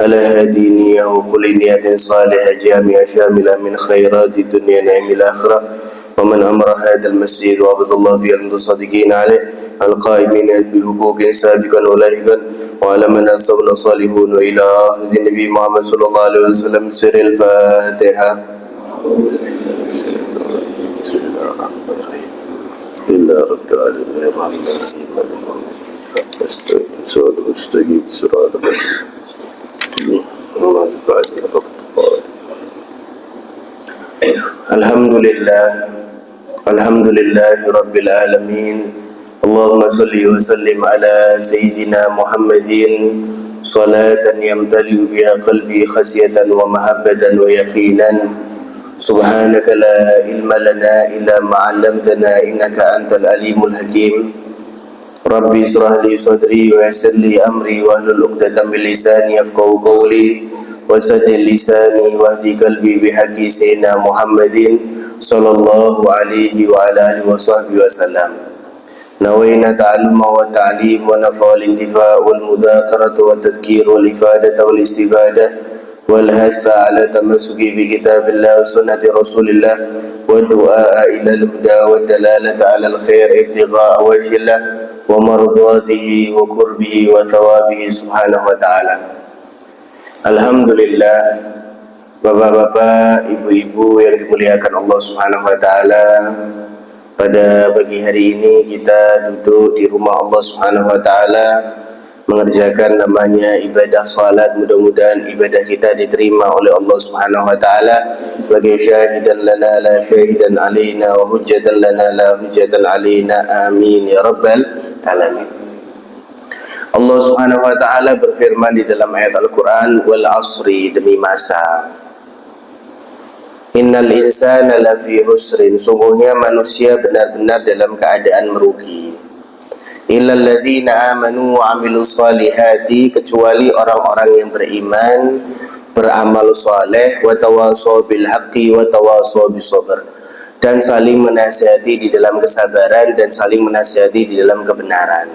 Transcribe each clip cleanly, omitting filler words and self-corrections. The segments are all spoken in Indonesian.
على هذه نية وكل نية صالحة جامعة شاملة من خيرات الدنيا نعم الآخرة. ومن أمر هذا المسجد وعبد الله فيه المتصدقين عليه القائمين بحقوق سابقا ولاحقا وعلى من أصبنا صالحون وإلى آخر النبي محمد صلى الله عليه وسلم. سر الفاتحة. بسم الله الرحمن الرحيم. لله رب العالمين الرحمن الرحيم مالك يوم الدين استقيم صراط الحمد لله رب العالمين. اللهم صل وسلم على سيدنا محمد صلاة يمتلئ بها قلبي خشية ومحبة ويقينا. سبحانك لا علم لنا إلا ما علمتنا إنك أنت العليم الحكيم. ربي اشرح لي صدري ويسر لي أمري واحلل عقدة من لساني يفقهوا قولي وسدد لساني واهدي قلبي بحق سيدنا محمد صلى الله عليه وعلى آله وصحبه وسلم. نوينا تعلم والتعليم ونفع الانتفاع والمذاكرة والتذكير والإفادة والاستفادة والحث على تمسك بكتاب الله وسنة رسول الله والدعاء إلى الهدى والدلالة على الخير ابتغاء وجه الله ومرضاته وقربه وثوابه سبحانه وتعالى. Alhamdulillah, bapak-bapak, ibu-ibu yang dimuliakan Allah Subhanahu wa taala. Pada pagi hari ini kita duduk di rumah Allah Subhanahu wa taala mengerjakan namanya ibadah salat. Mudah-mudahan ibadah kita diterima oleh Allah Subhanahu wa taala sebagai syahidan lana la syahidan alaina wa hujjatan lana la hujjatan alaina. Amin ya rabbal alamin. Allah Subhanahu wa taala berfirman di dalam ayat Al-Qur'an, wal asri, demi masa. Innal insana lafi husrin, sungguhnya manusia benar-benar dalam keadaan merugi. Illal ladzina amanu wa amilus solihati, kecuali orang-orang yang beriman, beramal saleh, wa tawasaw bil haqqi wa tawasaw bis sabr, dan saling menasihati di dalam kesabaran dan saling menasihati di dalam kebenaran.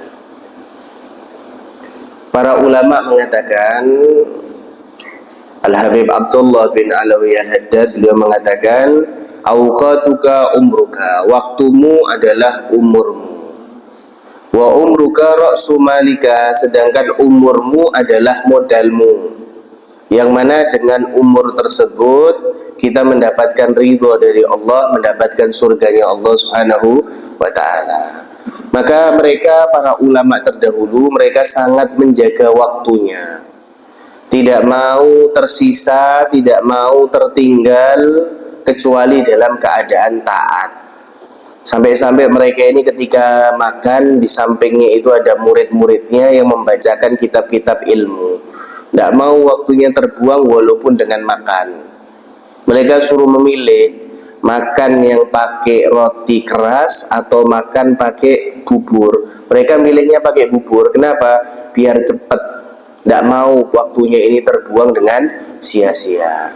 Para ulama mengatakan, Al-Habib Abdullah bin Alawi Al-Haddad, beliau mengatakan, awqatuka umruka, waktumu adalah umurmu. Wa umruka ra'su malika, sedangkan umurmu adalah modalmu. Yang mana dengan umur tersebut kita mendapatkan ridho dari Allah, mendapatkan surganya Allah Subhanahu wa ta'ala. Maka mereka, para ulama terdahulu, mereka sangat menjaga waktunya. Tidak mau tersisa, tidak mau tertinggal kecuali dalam keadaan taat. Sampai-sampai mereka ini ketika makan, di sampingnya itu ada murid-muridnya yang membacakan kitab-kitab ilmu. Tidak mau waktunya terbuang walaupun dengan makan. Mereka suruh memilih, makan yang pakai roti keras atau makan pakai bubur. Mereka milihnya pakai bubur. Kenapa? Biar cepat. Tidak mau waktunya ini terbuang dengan sia-sia.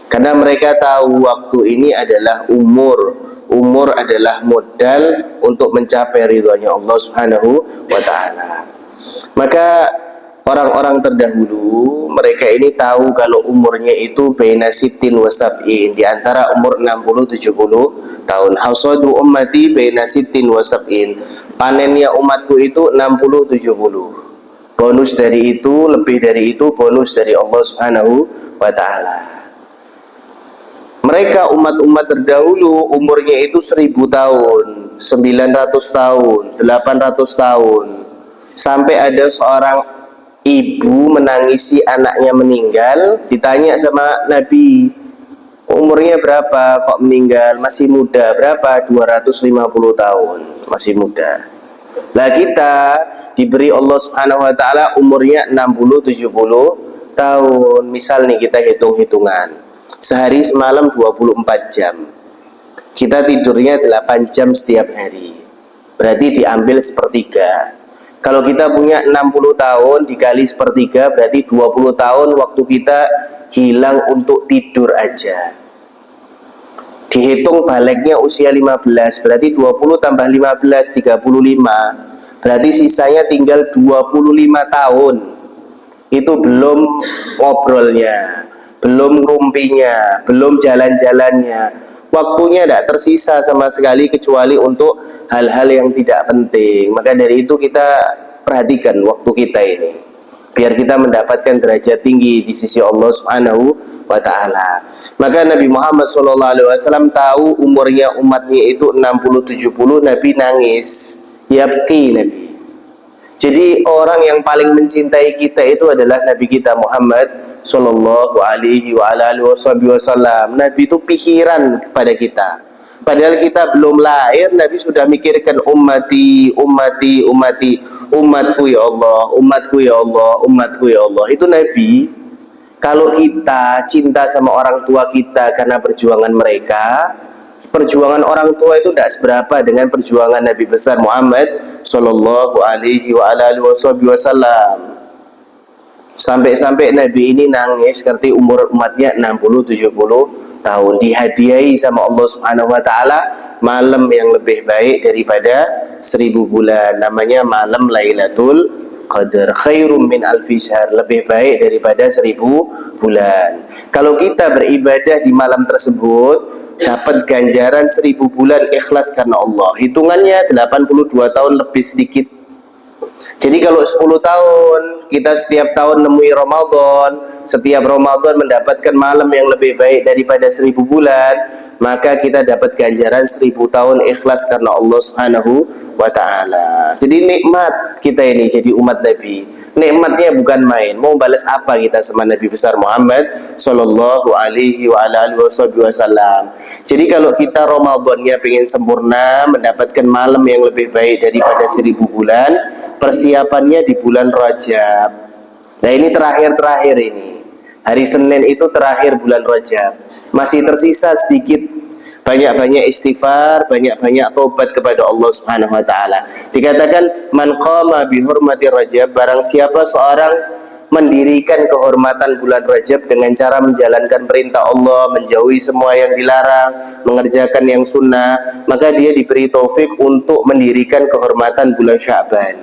Karena mereka tahu waktu ini adalah umur. Umur adalah modal untuk mencapai ridhonya Allah Subhanahu wa ta'ala. Maka orang-orang terdahulu, mereka ini tahu kalau umurnya itu baina sittin wa sab'in, di antara umur 60-70 tahun. Hasadu ummati baina sittin wa sab'in, panennya umatku itu 60-70. Bonus dari itu, lebih dari itu, bonus dari Allah Subhanahu wa ta'ala. Mereka umat-umat terdahulu umurnya itu 1000 tahun, 900 tahun, 800 tahun. Sampai ada seorang ibu menangisi anaknya meninggal, ditanya sama Nabi, umurnya berapa kok meninggal? Masih muda. Berapa? 250 tahun, masih muda. Lah kita diberi Allah Subhanahu wa ta'ala umurnya 60-70 tahun. Misal nih kita hitung-hitungan, sehari semalam 24 jam, kita tidurnya 8 jam setiap hari, berarti diambil sepertiga. Kalau kita punya 60 tahun dikali sepertiga, berarti 20 tahun waktu kita hilang untuk tidur aja. Dihitung baliknya usia 15, berarti 20 tambah 15, 35. Berarti sisanya tinggal 25 tahun. itu belum ngobrolnya, belum rumpinya, belum jalan-jalannya. Waktunya tidak tersisa sama sekali kecuali untuk hal-hal yang tidak penting. Maka dari itu kita perhatikan waktu kita ini, biar kita mendapatkan derajat tinggi di sisi Allah Subhanahu wa taala. Maka Nabi Muhammad SAW tahu umurnya umatnya itu 60-70, Nabi nangis. Yabki Nabi. Jadi orang yang paling mencintai kita itu adalah Nabi kita Muhammad sallallahu alaihi wa alihi wasallam. Nabi itu pikiran kepada kita. Padahal kita belum lahir, Nabi sudah mikirkan ummati, ummati, ummati, umatku ya Allah, umatku ya Allah, umatku ya Allah. Itu Nabi. Kalau kita cinta sama orang tua kita karena perjuangan mereka, perjuangan orang tua itu tidak seberapa dengan perjuangan Nabi besar Muhammad sallallahu alaihi wa alihi wasallam. Sampai-sampai Nabi ini nangis karena umur umatnya 60-70 tahun, dihadiahi sama Allah Subhanahu wa taala malam yang lebih baik daripada 1000 bulan, namanya malam Lailatul Qadar, khairum min alfi syahr, lebih baik daripada 1000 bulan. Kalau kita beribadah di malam tersebut dapat ganjaran 1000 bulan ikhlas karena Allah. Hitungannya 82 tahun lebih sedikit. Jadi kalau 10 tahun kita setiap tahun nemui Ramadan, setiap Ramadan mendapatkan malam yang lebih baik daripada 1000 bulan, maka kita dapat ganjaran 1000 tahun ikhlas karena Allah Subhanahu wa taala. Jadi nikmat kita ini jadi umat Nabi. Nikmatnya bukan main. Mau balas apa kita sama Nabi besar Muhammad sallallahu alaihi wa alihi wasallam. Jadi kalau kita Ramadannya pengen sempurna, mendapatkan malam yang lebih baik daripada 1000 bulan, persiapannya di bulan Rajab. Nah ini terakhir-terakhir ini. Hari Senin itu terakhir bulan Rajab. Masih tersisa sedikit. Banyak-banyak istighfar, banyak-banyak tobat kepada Allah Subhanahu wa taala. Dikatakan man qama bi hurmati Rajab, barang siapa seorang mendirikan kehormatan bulan Rajab dengan cara menjalankan perintah Allah, menjauhi semua yang dilarang, mengerjakan yang sunnah, maka dia diberi taufik untuk mendirikan kehormatan bulan Sya'ban.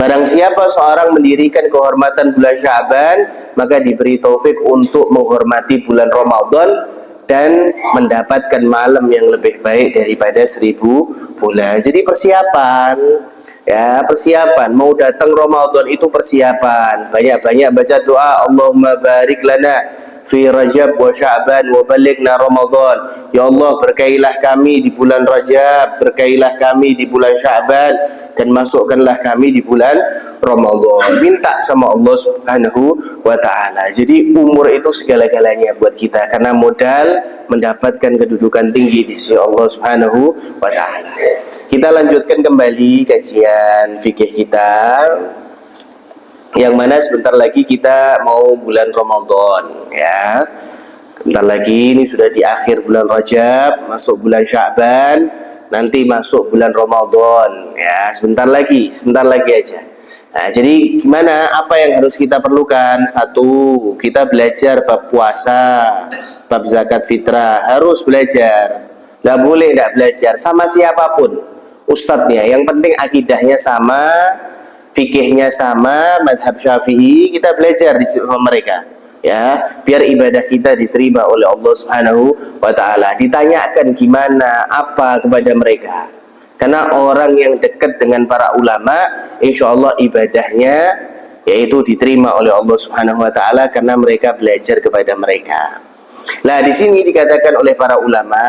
Barang siapa seorang mendirikan kehormatan bulan Sya'ban, maka diberi taufik untuk menghormati bulan Ramadan dan mendapatkan malam yang lebih baik daripada 1000 bulan. Jadi persiapan, ya persiapan. Mau datang Ramadan itu persiapan. Banyak-banyak baca doa, Allahumma barik lana fi Rajab wa Sya'ban wa balighna Ramadan. Ya Allah, berkailah kami di bulan Rajab, berkailah kami di bulan Sya'ban, dan masukkanlah kami di bulan Ramadan. Minta sama Allah Subhanahu wa taala. Jadi umur itu segala-galanya buat kita, karena modal mendapatkan kedudukan tinggi di sisi Allah Subhanahu wa taala. Kita lanjutkan kembali kajian fikih kita, yang mana sebentar lagi kita mau bulan Ramadan, ya. Sebentar lagi ini sudah di akhir bulan Rajab, masuk bulan Sya'ban, nanti masuk bulan Ramadan, ya. Sebentar lagi aja. Nah, jadi gimana? Apa yang harus kita perlukan? Satu, kita belajar bab puasa, bab zakat fitrah, harus belajar. Nggak boleh nggak belajar sama siapapun ustadznya. Yang penting akidahnya sama, fikihnya sama, madhab Syafi'i, kita belajar di sama mereka, ya, biar ibadah kita diterima oleh Allah Subhanahu wa taala. Ditanyakan gimana, apa kepada mereka. Karena orang yang dekat dengan para ulama, insya Allah ibadahnya yaitu diterima oleh Allah Subhanahu wa taala karena mereka belajar kepada mereka. Nah, di sini dikatakan oleh para ulama,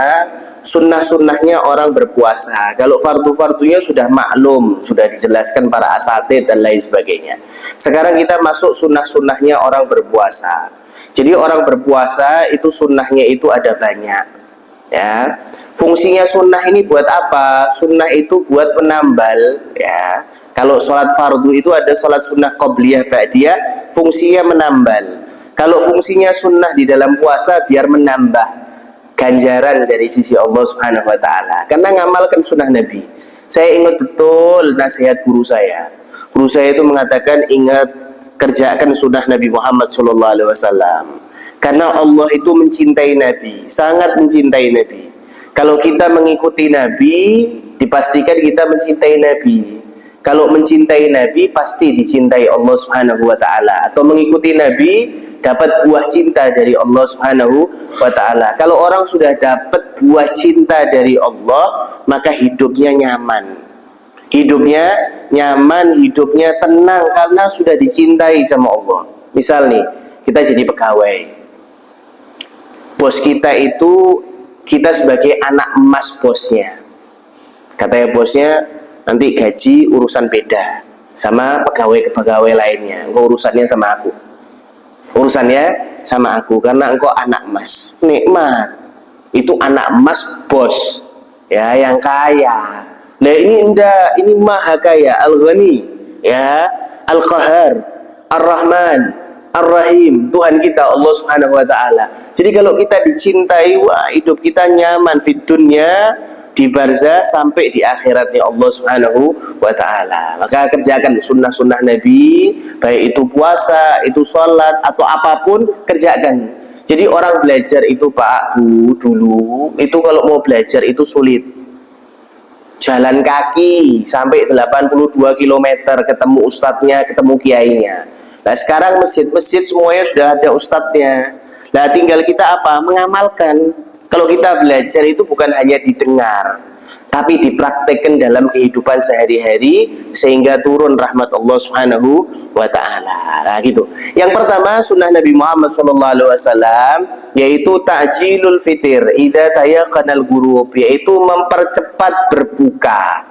sunnah-sunnahnya orang berpuasa. Kalau fardu-fardunya sudah maklum, sudah dijelaskan para asatid dan lain sebagainya. Sekarang kita masuk sunnah-sunnahnya orang berpuasa. Jadi orang berpuasa itu sunnahnya itu ada banyak, ya. Fungsinya sunnah ini buat apa? Sunnah itu buat menambal, ya. Kalau sholat fardu itu ada sholat sunnah qobliyah ba'diyah, fungsinya menambal. Kalau fungsinya sunnah di dalam puasa biar menambah ganjaran dari sisi Allah Subhanahu wa taala. Karena ngamalkan sunnah Nabi. Saya ingat betul nasihat guru saya. Guru saya itu mengatakan, ingat kerjakan sunnah Nabi Muhammad SAW. Karena Allah itu mencintai Nabi, sangat mencintai Nabi. Kalau kita mengikuti Nabi, dipastikan kita mencintai Nabi. Kalau mencintai Nabi pasti dicintai Allah Subhanahu wa taala, atau mengikuti Nabi dapat buah cinta dari Allah Subhanahu wa taala. Kalau orang sudah dapat buah cinta dari Allah, maka hidupnya nyaman. Hidupnya nyaman, hidupnya tenang karena sudah dicintai sama Allah. Misal nih, kita jadi pegawai. Bos kita itu, kita sebagai anak emas bosnya. Katanya bosnya, nanti gaji urusan beda sama pegawai-pegawai lainnya. Engkau urusannya sama aku. Urusannya sama aku karena engkau anak emas. Nikmat. Itu anak emas bos. Ya, yang kaya. Nah, ini enggak, ini maha kaya, Al-Ghani, ya, Al-Qahar, Ar-Rahman, Ar-Rahim, Tuhan kita Allah Subhanahu wa taala. Jadi kalau kita dicintai, wah, hidup kita nyaman fid dunya, di barzah sampai di akhiratnya Allah Subhanahu wa taala. Maka kerjakan sunnah-sunnah Nabi, baik itu puasa, itu sholat atau apapun, kerjakan. Jadi orang belajar itu Pak Bu dulu itu kalau mau belajar itu sulit. Jalan kaki sampai 82 km ketemu ustadznya, ketemu kiainya. Nah sekarang masjid-masjid semuanya sudah ada ustadznya. Nah tinggal kita apa? Mengamalkan. Kalau kita belajar itu bukan hanya didengar, tapi dipraktekkan dalam kehidupan sehari-hari sehingga turun rahmat Allah Subhanahu wa taala. Nah, gitu. Yang pertama sunnah Nabi Muhammad SAW yaitu ta'jilul fitir idza tayaqanal ghurub, yaitu mempercepat berbuka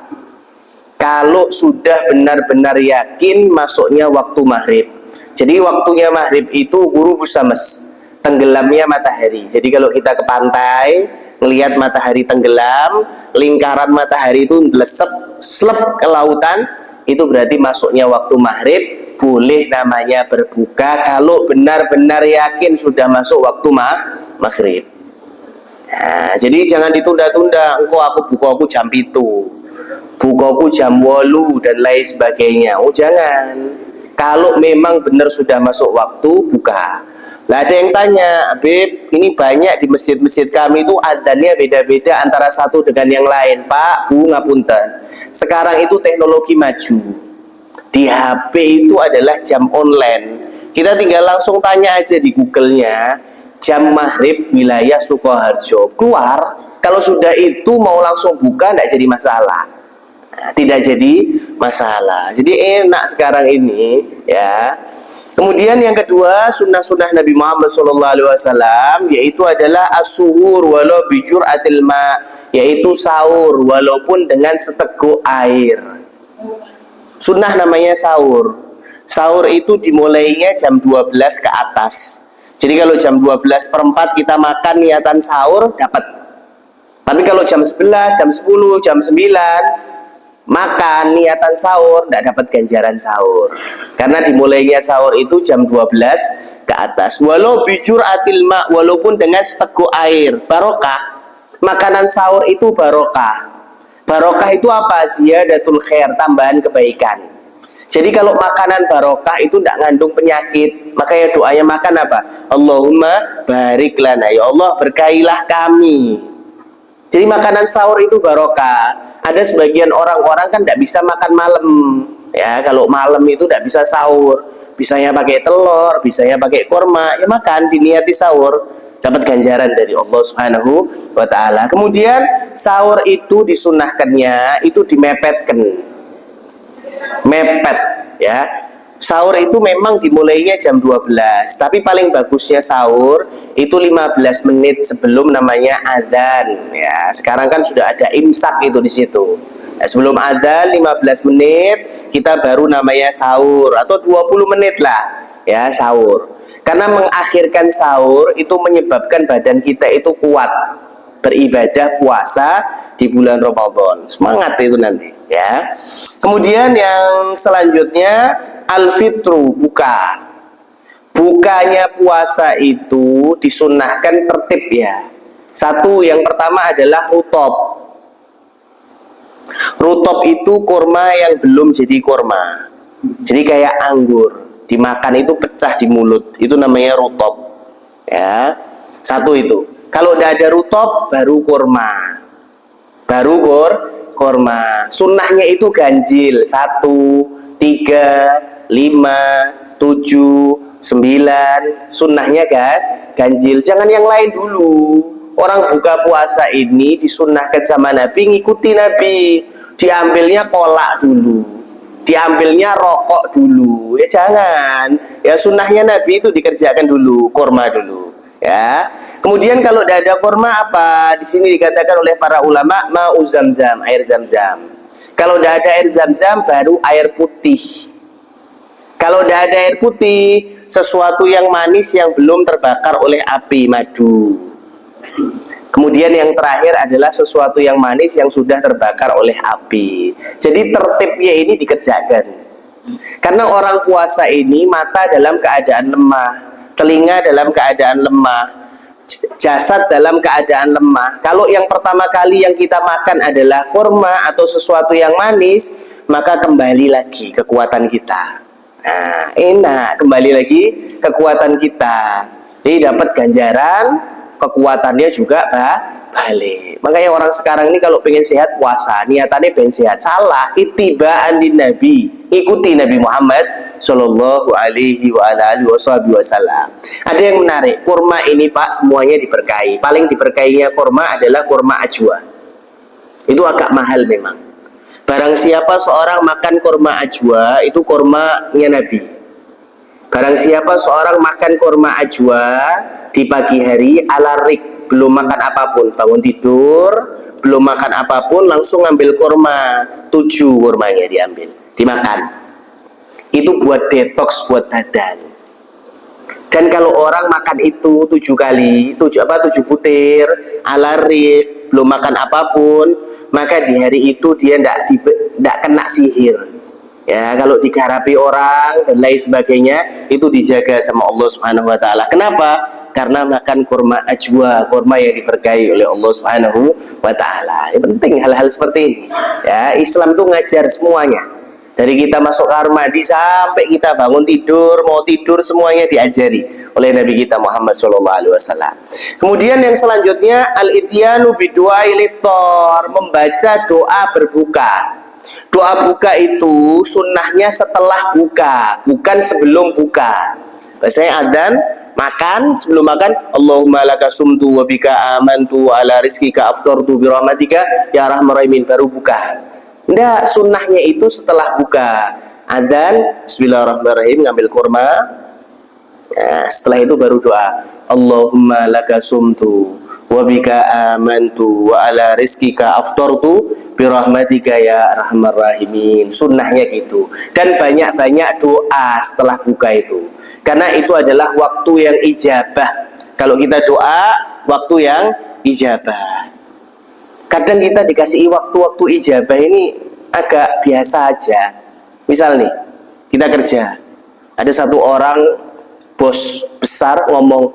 kalau sudah benar-benar yakin masuknya waktu maghrib. Jadi waktunya maghrib itu ghurubus syams, tenggelamnya matahari. Jadi kalau kita ke pantai melihat matahari tenggelam, lingkaran matahari itu lesep slep ke lautan, itu berarti masuknya waktu maghrib. Boleh namanya berbuka kalau benar-benar yakin sudah masuk waktu maghrib. Nah, jadi jangan ditunda-tunda. Aku buka jam itu, bukaku jam 8 dan lain sebagainya. Oh jangan. Kalau memang benar sudah masuk waktu, buka. Lah ada yang tanya, Habib, ini banyak di masjid-masjid kami itu adzannya beda-beda antara satu dengan yang lain. Pak, Bu, ngapunten. Sekarang itu teknologi maju. Di HP itu adalah jam online. Kita tinggal langsung tanya aja di Google-nya, jam maghrib wilayah Sukoharjo. Keluar, kalau sudah itu mau langsung buka, tidak jadi masalah. Nah, tidak jadi masalah. Jadi enak sekarang ini, ya. Kemudian yang kedua, sunnah-sunnah Nabi Muhammad SAW yaitu adalah as-suhur walau bijur'atil ma, yaitu sahur walaupun dengan seteguk air. Sunnah namanya sahur. Sahur itu dimulainya jam 12 ke atas. Jadi kalau jam 12:04 kita makan niatan sahur, dapat. Tapi kalau jam 11, jam 10, jam 9 makan niatan sahur, tidak dapat ganjaran sahur. Karena dimulainya sahur itu jam 12 ke atas. Walau bijur atil ma, walaupun dengan seteguk air, barokah. Makanan sahur itu barokah. Barokah itu apa? Ziyadatul khair, tambahan kebaikan. Jadi kalau makanan barokah itu tidak ngandung penyakit, makanya doanya makan apa? Allahumma barik lana, ya Allah berkailah kami. Jadi makanan sahur itu barokah. Ada sebagian orang-orang kan tidak bisa makan malam. Ya, kalau malam itu tidak bisa sahur. Bisanya pakai telur, bisanya pakai kurma. Ya makan, diniati sahur, dapat ganjaran dari Allah Subhanahu wa taala. Kemudian sahur itu disunahkannya itu dimepetkan. Mepet, ya. Sahur itu memang dimulainya jam 12, tapi paling bagusnya sahur itu 15 menit sebelum namanya adzan, ya. Sekarang kan sudah ada imsak itu di situ. Nah, sebelum adzan 15 menit kita baru namanya sahur, atau 20 menit lah, ya, sahur. Karena mengakhirkan sahur itu menyebabkan badan kita itu kuat beribadah puasa di bulan Ramadan. Semangat itu nanti, ya. Kemudian yang selanjutnya al-fitru, buka. Bukanya puasa itu disunnahkan tertib, ya. Satu, yang pertama adalah rutop. Rutop itu kurma yang belum jadi kurma. Jadi kayak anggur, dimakan itu pecah di mulut, itu namanya rutop, ya. Satu itu. Kalau tidak ada rutop, baru kurma. Baru Kurma. Sunnahnya itu ganjil 1, 3, 5, 7, 9. Sunnahnya kan ganjil. Jangan yang lain dulu. Orang buka puasa ini disunnahkan sama Nabi, ngikuti Nabi. Diambilnya kolak dulu, diambilnya rokok dulu, ya jangan. Ya sunnahnya Nabi itu dikerjakan dulu, kurma dulu. Ya. Kemudian kalau tidak ada kurma apa? Di sini dikatakan oleh para ulama ma'u zamzam, air zam-zam. Kalau tidak ada air zam-zam baru air putih. Kalau tidak ada air putih, sesuatu yang manis yang belum terbakar oleh api, madu. Kemudian yang terakhir adalah sesuatu yang manis yang sudah terbakar oleh api. Jadi tertibnya ini dikerjakan. Karena orang puasa ini mata dalam keadaan lemah, telinga dalam keadaan lemah, jasad dalam keadaan lemah. Kalau yang pertama kali yang kita makan adalah kurma atau sesuatu yang manis, maka kembali lagi kekuatan kita. Nah, enak, kembali lagi kekuatan kita. Jadi dapat ganjaran, kekuatannya juga balik. Makanya orang sekarang ini kalau pengen sehat puasa, niatannya pengen sehat. Salah, ittiba'an din Nabi. Ikuti Nabi Muhammad Sallallahu alaihi wa alihi wasallam. Ada yang menarik, kurma ini Pak semuanya diberkahi. Paling diberkahinya kurma adalah kurma ajwa. Itu agak mahal memang. Barang siapa seorang makan kurma ajwa, itu kurmanya Nabi. Barang siapa seorang makan kurma ajwa di pagi hari ala rik, belum makan apapun, bangun tidur, belum makan apapun, langsung ngambil kurma, 7 kurmanya diambil, dimakan. Itu buat detox, buat badan. Dan kalau orang makan itu 7 kali, 7 butir, ala rik, belum makan apapun, maka di hari itu dia tidak kena sihir. Ya, kalau digarapi orang dan lain sebagainya itu dijaga sama Allah Subhanahu wa taala. Kenapa? Karena makan kurma ajwa, kurma yang diberkahi oleh Allah Subhanahu wa taala. Yang penting hal-hal seperti ini. Ya, Islam tuh ngajar semuanya. Dari kita masuk kamar mandi sampai kita bangun tidur, mau tidur semuanya diajari oleh Nabi kita Muhammad SAW. Kemudian yang selanjutnya al-ityanu bidu'ail iftar, membaca doa berbuka. Doa buka itu sunnahnya setelah buka, bukan sebelum buka. Biasanya adzan, makan, sebelum makan Allahumma laka sumtu wa bika amantu wa ala rizkika aftartu bi rahmatika ya arhamar rahimin, baru buka. Enggak, sunnahnya itu setelah buka. Adzan, bismillahirrahmanirrahim, ngambil kurma. Ya, setelah itu baru doa. Allahumma laka sumtu wa bika amantu wa ala rizkika aftartu birahmatika ya arhamar rahimin. Sunnahnya gitu. Dan banyak-banyak doa setelah buka itu. Karena itu adalah waktu yang ijabah. Kalau kita doa, waktu yang ijabah. Kadang kita dikasih waktu-waktu ijabah ini agak biasa aja. Misal nih, kita kerja. Ada satu orang bos besar ngomong,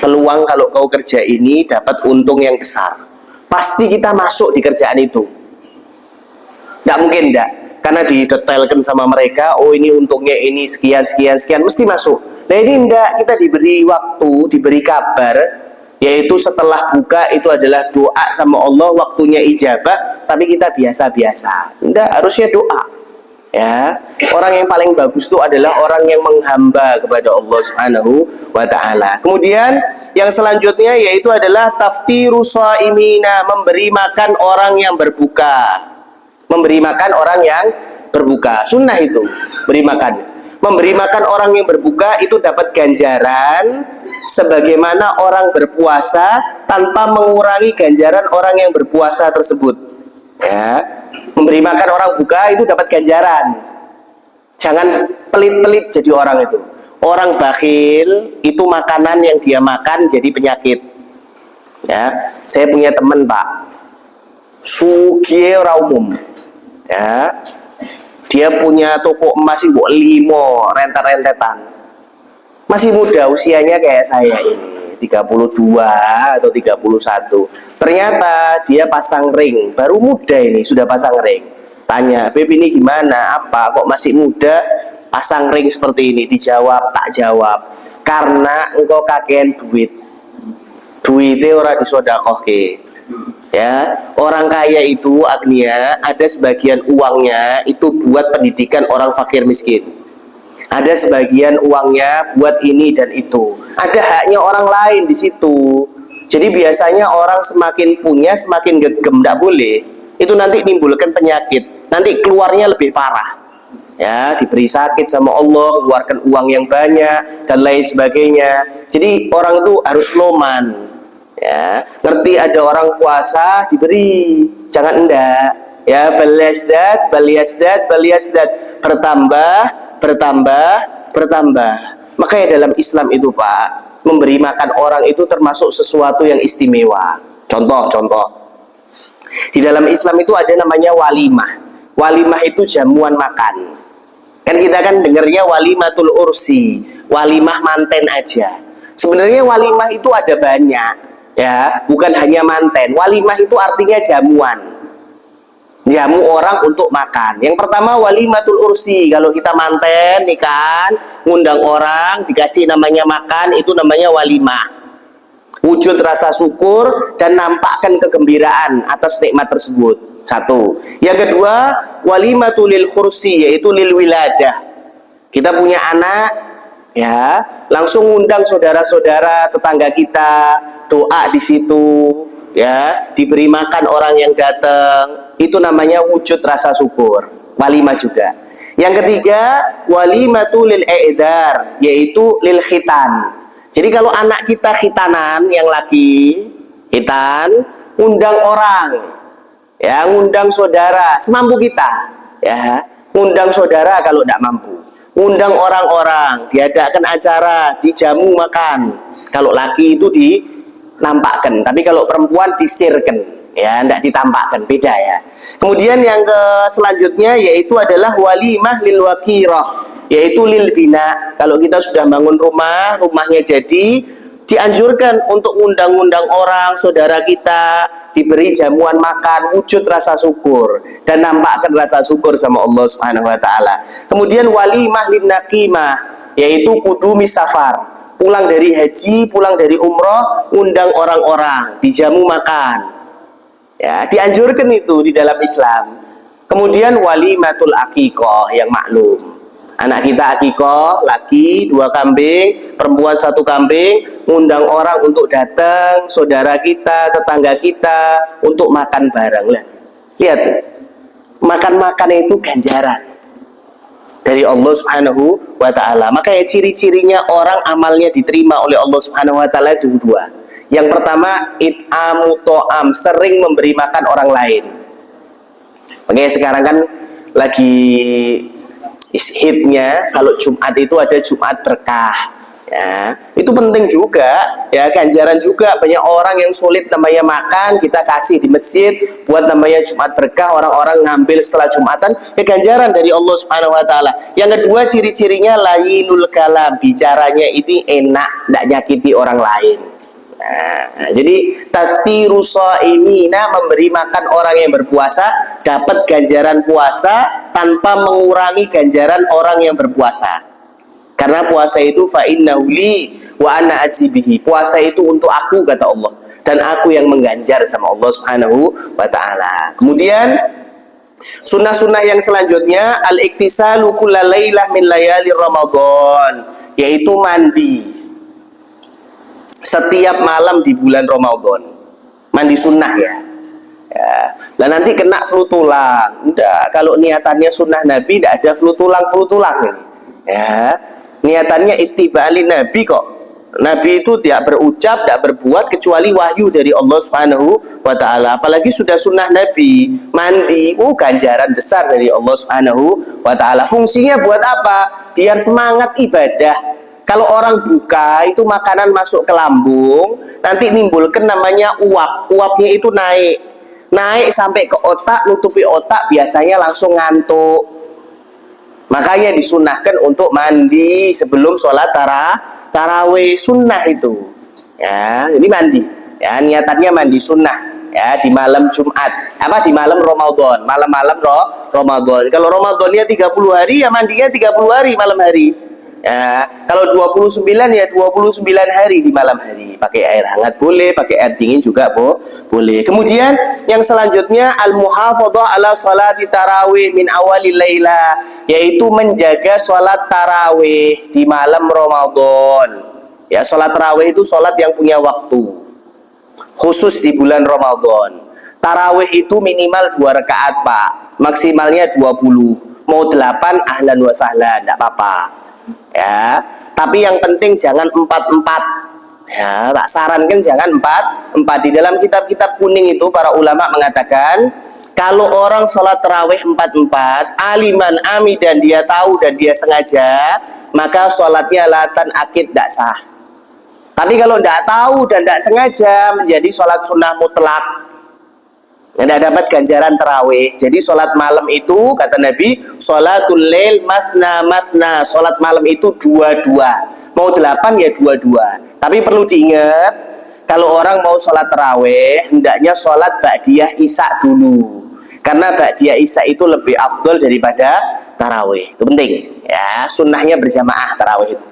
peluang kalau kau kerja ini dapat untung yang besar. Pasti kita masuk di kerjaan itu. Nggak mungkin enggak. Karena didetailkan sama mereka, oh ini untungnya ini sekian, sekian, sekian, mesti masuk. Nah ini enggak, kita diberi waktu, diberi kabar, yaitu setelah buka itu adalah doa sama Allah, waktunya ijabah, tapi kita biasa-biasa. Enggak, harusnya doa. Ya, orang yang paling bagus itu adalah orang yang menghamba kepada Allah Subhanahu wa taala. Kemudian yang selanjutnya yaitu adalah taftiru shaimina, memberi makan orang yang berbuka. Memberi makan orang yang berbuka. Sunnah itu, beri makan. Memberi makan orang yang berbuka itu dapat ganjaran sebagaimana orang berpuasa tanpa mengurangi ganjaran orang yang berpuasa tersebut. Ya. Memberi makan orang buka itu dapat ganjaran. Jangan pelit-pelit jadi orang itu. Orang bakhil itu makanan yang dia makan jadi penyakit. Ya, saya punya teman Pak, sugih ora umum. Ya, dia punya toko emas ibu 5 rentet-rentetan. Masih muda usianya kayak saya ini, 32 atau 31. Ternyata dia pasang ring, baru muda ini sudah pasang ring. Tanya, Beb ini gimana? Apa kok masih muda pasang ring seperti ini? Dijawab, tak jawab. Karena engkau kakean duit. Duitnya ora disodakohke. Ya, orang kaya itu agnia, ada sebagian uangnya itu buat pendidikan orang fakir miskin. Ada sebagian uangnya buat ini dan itu. Ada haknya orang lain di situ. Jadi biasanya orang semakin punya semakin gegem, tidak boleh. Itu nanti menimbulkan penyakit. Nanti keluarnya lebih parah. Ya, diberi sakit sama Allah, keluarkan uang yang banyak dan lain sebagainya. Jadi orang itu harus loman. Ya, ngerti ada orang puasa diberi, jangan enggak. Ya, baliasdat, bertambah. Makanya dalam Islam itu Pak, memberi makan orang itu termasuk sesuatu yang istimewa. Contoh. Di dalam Islam itu ada namanya walimah. Walimah itu jamuan makan. Kan kita kan dengarnya walimatul ursi, walimah manten aja. Sebenarnya walimah itu ada banyak. Ya, bukan hanya manten. Walimah itu artinya jamuan. Jamu orang untuk makan. Yang pertama walimatul ursi. Kalau kita manten, nikahan, ngundang orang, dikasih namanya makan, itu namanya walimah. Wujud rasa syukur dan nampakkan kegembiraan atas nikmat tersebut. Satu. Yang kedua, walimatul lil khursi, yaitu lil wiladah. Kita punya anak, ya, langsung ngundang saudara-saudara, tetangga kita, doa di situ, ya, diberi makan orang yang datang, itu namanya wujud rasa syukur. Walimah juga. Yang ketiga, walimatul lil i'dar, yaitu lil khitan. Jadi kalau anak kita khitanan, yang laki khitan, undang orang, ya, ngundang saudara semampu kita, ya, ngundang saudara kalau tidak mampu, ngundang orang-orang, diadakan acara, dijamu makan. Kalau laki itu dinampakkan, tapi kalau perempuan disirkan, ya, tidak ditampakkan, beda ya. Kemudian yang selanjutnya yaitu adalah walimah lil wakirah, yaitu lil bina. Kalau kita sudah bangun rumah, rumahnya jadi, dianjurkan untuk undang-undang orang, saudara kita, diberi jamuan makan, wujud rasa syukur dan nampakkan rasa syukur sama Allah Subhanahu wa taala. Kemudian walimah lin naqimah, yaitu kudumi safar, pulang dari haji, pulang dari umroh, undang orang-orang, dijamu makan. Ya, dianjurkan itu di dalam Islam. Kemudian walimatul aqiqah, yang maklum. Anak kita akikoh, laki 2 kambing, perempuan 1 kambing, ngundang orang untuk datang, saudara kita, tetangga kita, untuk makan bareng. Lihat, makan-makan itu ganjaran dari Allah Subhanahu wa ta'ala. Makanya ciri-cirinya orang amalnya diterima oleh Allah Subhanahu wa ta'ala itu 2. Yang pertama, it'amu to'am, sering memberi makan orang lain. Makanya sekarang kan lagi hitnya kalau Jumat itu ada Jumat berkah, ya, itu penting juga, ya, ganjaran juga. Banyak orang yang sulit namanya makan, kita kasih di masjid buat namanya Jumat berkah, orang-orang ngambil setelah Jumatan, ya, ganjaran dari Allah Subhanahu wa taala. Yang kedua, ciri-cirinya layinul kalam, bicaranya itu enak, tidak nyakiti orang lain. Nah, jadi taftiru shaimina, memberi makan orang yang berpuasa, dapat ganjaran puasa tanpa mengurangi ganjaran orang yang berpuasa. Karena puasa itu fa innahu li wa ana azibihi. Puasa itu untuk aku, kata Allah, dan aku yang mengganjar sama Allah Subhanahu wa taala. Kemudian sunnah-sunnah yang selanjutnya, al-iktisalu kullalailah min layali Ramadan, yaitu mandi setiap malam di bulan Ramadan. Mandi sunnah, ya. Nah, nanti kena flu tulang. Enggak, kalau niatannya sunnah Nabi tidak ada flu tulang ini. Ya, niatannya ittiba'ali Nabi kok. Nabi itu tidak berucap, tidak berbuat kecuali wahyu dari Allah Subhanahu wa taala. Apalagi sudah sunnah Nabi, mandi, ganjaran besar dari Allah Subhanahu wa taala. Fungsinya buat apa? Biar semangat ibadah. Kalau orang buka itu makanan masuk ke lambung, nanti nimbulkan namanya uap. Uapnya itu naik sampai ke otak, nutupi otak, biasanya langsung ngantuk. Makanya disunahkan untuk mandi sebelum sholat tarawih, sunnah itu. Ya, ini mandi. Ya, niatannya mandi sunnah. Ya, di malam Jumat, di malam Ramadan, malam-malam Ramadan. Kalau Ramadannya 30 hari, ya mandinya 30 hari malam hari. Ya, kalau 29 ya 29 hari di malam hari. Pakai air hangat boleh, pakai air dingin juga boleh. Kemudian yang selanjutnya al-muhafadzah ala sholati tarawih min awalil laila, yaitu menjaga sholat tarawih di malam Ramadan. Ya, sholat tarawih itu sholat yang punya waktu khusus di bulan Ramadan. Tarawih itu minimal 2 rakaat, Pak. Maksimalnya 20. Mau 8 ahlan wa sahlan, enggak apa-apa. Ya, tapi yang penting jangan 4-4. Ya, tak sarankan jangan 4-4. Di dalam kitab-kitab kuning itu para ulama mengatakan kalau orang sholat tarawih 4-4, aliman amidan, dia tahu dan dia sengaja, maka sholatnya latan akid tidak sah. Tapi kalau tidak tahu dan tidak sengaja, menjadi sholat sunnah mutlak, tidak dapat ganjaran tarawih. Jadi sholat malam itu kata Nabi, sholatul lail matna matna, sholat malam itu 2-2. Mau 8 ya 2-2. Tapi perlu diingat, kalau orang mau sholat tarawih, hendaknya sholat ba'diyah isya dulu, karena ba'diyah isya itu lebih afdol daripada tarawih. Itu penting ya, sunnahnya berjamaah tarawih itu.